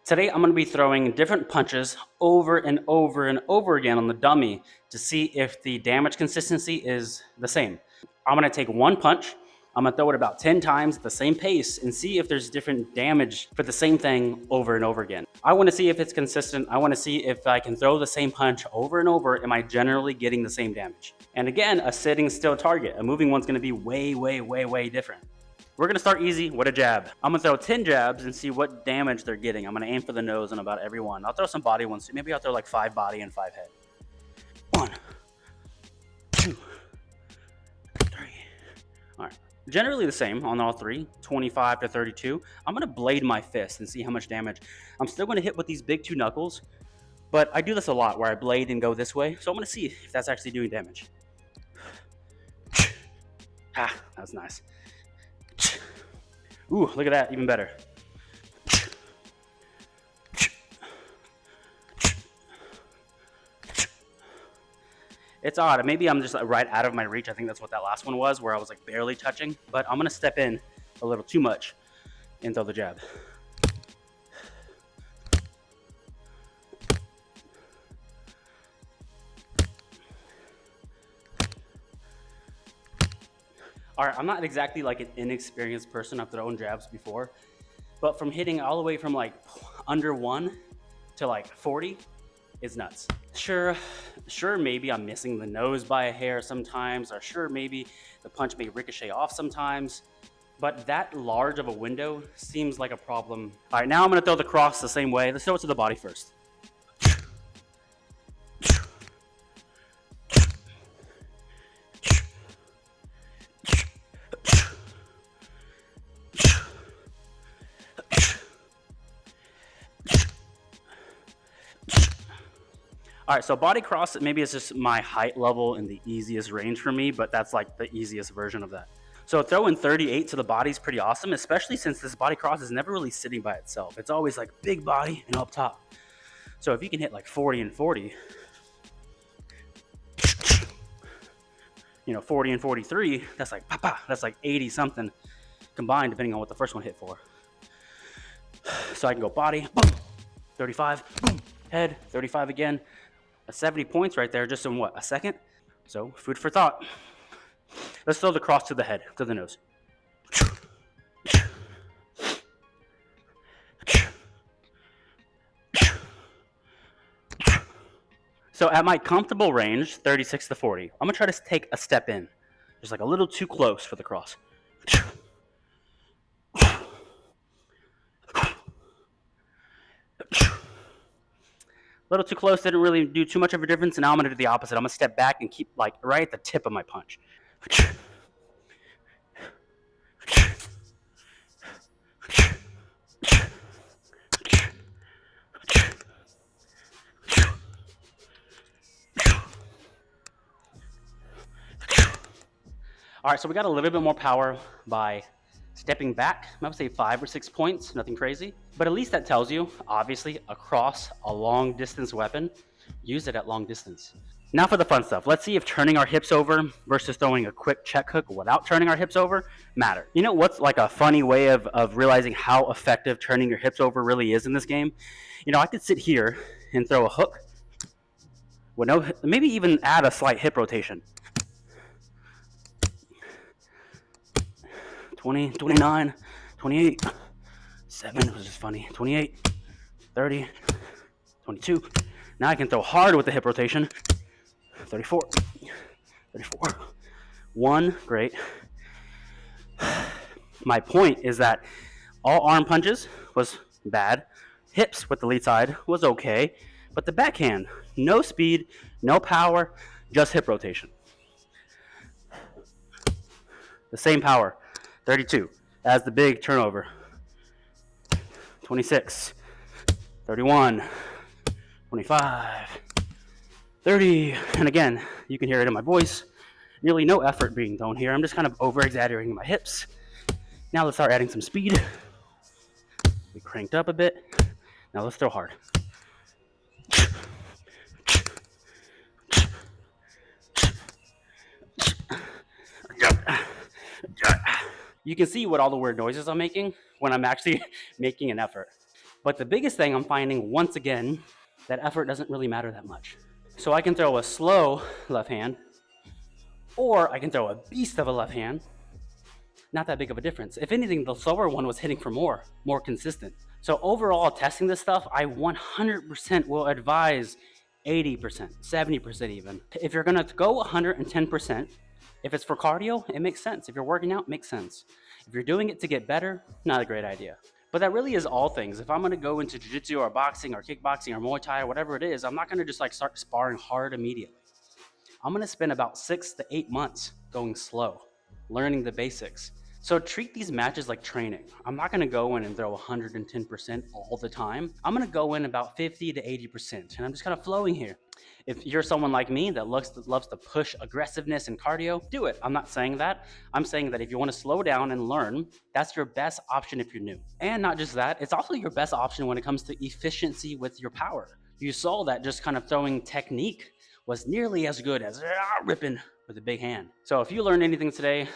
Today, I'm going to be throwing different punches over and over and over again on the dummy to see if the damage consistency is the same. I'm going to take one punch, I'm going to throw it about 10 times at the same pace and see if there's different damage for the same thing over and over again. I want to see if it's consistent. I want to see if I can throw the same punch over and over. Am I generally getting the same damage? And again, a sitting still target. A moving one's going to be way different. We're going to start easy with a jab. I'm going to throw 10 jabs and see what damage they're getting. I'm going to aim for the nose on about every one. I'll throw some body ones too. Maybe I'll throw like 5 body and 5 head. 1, 2, 3. All right. Generally the same on all three, 25 to 32. I'm going to blade my fist and see how much damage. I'm still going to hit with these big 2 knuckles, but I do this a lot where I blade and go this way. So I'm going to see if that's actually doing damage. Ah, that was nice. Ooh, look at that, even better. It's odd. Maybe I'm just right out of my reach. I think that's what that last one was, where I was like barely touching. But I'm going to step in a little too much and throw the jab. All right, I'm not exactly like an inexperienced person. I've thrown jabs before, but from hitting all the way from like under 1 to like 40 is nuts. Sure, maybe I'm missing the nose by a hair sometimes, or sure, maybe the punch may ricochet off sometimes, but that large of a window seems like a problem. All right, now I'm gonna throw the cross the same way. Let's throw it to the body first. All right, so body cross, maybe it's just my height level in the easiest range for me, but that's like the easiest version of that. So throwing 38 to the body is pretty awesome, especially since this body cross is never really sitting by itself. It's always like big body and up top. So if you can hit like 40 and 40, 40 and 43, that's like, that's like 80 something combined, depending on what the first one hit for. So I can go body, boom, 35, boom, head, 35 again. 70 points right there just in what, a second? So food for thought. Let's throw the cross to the head, to the nose. So at my comfortable range, 36 to 40, I'm gonna try to take a step in. Just like a little too close for the cross. A little too close, didn't really do too much of a difference, and now I'm gonna do the opposite. I'm gonna step back and keep like right at the tip of my punch. All right, so we got a little bit more power by stepping back. I would say 5 or 6 points, nothing crazy. But at least that tells you, obviously, across a long distance weapon, use it at long distance. Now for the fun stuff. Let's see if turning our hips over versus throwing a quick check hook without turning our hips over matter. You know what's like a funny way of realizing how effective turning your hips over really is in this game? I could sit here and throw a hook with no, maybe even add a slight hip rotation. 20, 29, 28, 7 was just funny, 28, 30, 22. Now I can throw hard with the hip rotation. 34, 34, 1, great. My point is that all arm punches was bad. Hips with the lead side was okay, but the backhand, no speed, no power, just hip rotation. The same power. 32 as the big turnover. 26, 31, 25, 30. And again, you can hear it in my voice. Nearly no effort being thrown here. I'm just kind of over-exaggerating my hips. Now let's start adding some speed. We cranked up a bit. Now let's throw hard. You can see what all the weird noises I'm making when I'm actually making an effort. But the biggest thing I'm finding, once again, that effort doesn't really matter that much. So I can throw a slow left hand, or I can throw a beast of a left hand. Not that big of a difference. If anything, the slower one was hitting for more consistent. So overall, testing this stuff, I 100% will advise 80%, 70% even. If you're gonna go 110%, if it's for cardio, it makes sense. If you're working out, it makes sense. If you're doing it to get better, not a great idea. But that really is all things. If I'm gonna go into jiu-jitsu or boxing or kickboxing or Muay Thai or whatever it is, I'm not gonna just like start sparring hard immediately. I'm gonna spend about 6 to 8 months going slow, learning the basics. So treat these matches like training. I'm not gonna go in and throw 110% all the time. I'm gonna go in about 50 to 80%, and I'm just kind of flowing here. If you're someone like me that loves to push aggressiveness and cardio, do it. I'm not saying that. I'm saying that if you wanna slow down and learn, that's your best option if you're new. And not just that, it's also your best option when it comes to efficiency with your power. You saw that just kind of throwing technique was nearly as good as ripping with a big hand. So if you learned anything today,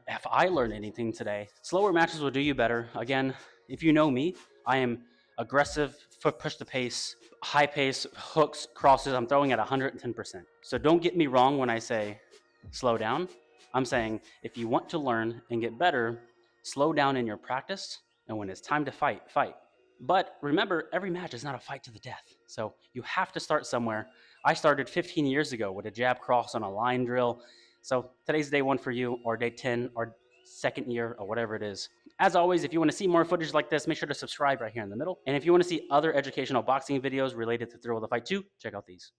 if I learned anything today, slower matches will do you better. Again, if you know me, I am aggressive, push the pace, high pace, hooks, crosses, I'm throwing at 110%. So don't get me wrong when I say slow down. I'm saying if you want to learn and get better, slow down in your practice, and when it's time to fight, fight. But remember, every match is not a fight to the death. So you have to start somewhere. I started 15 years ago with a jab cross on a line drill. So today's day 1 for you, or day 10, or second year, or whatever it is. As always, if you want to see more footage like this, make sure to subscribe right here in the middle. And if you want to see other educational boxing videos related to Thrill of the Fight 2, check out these.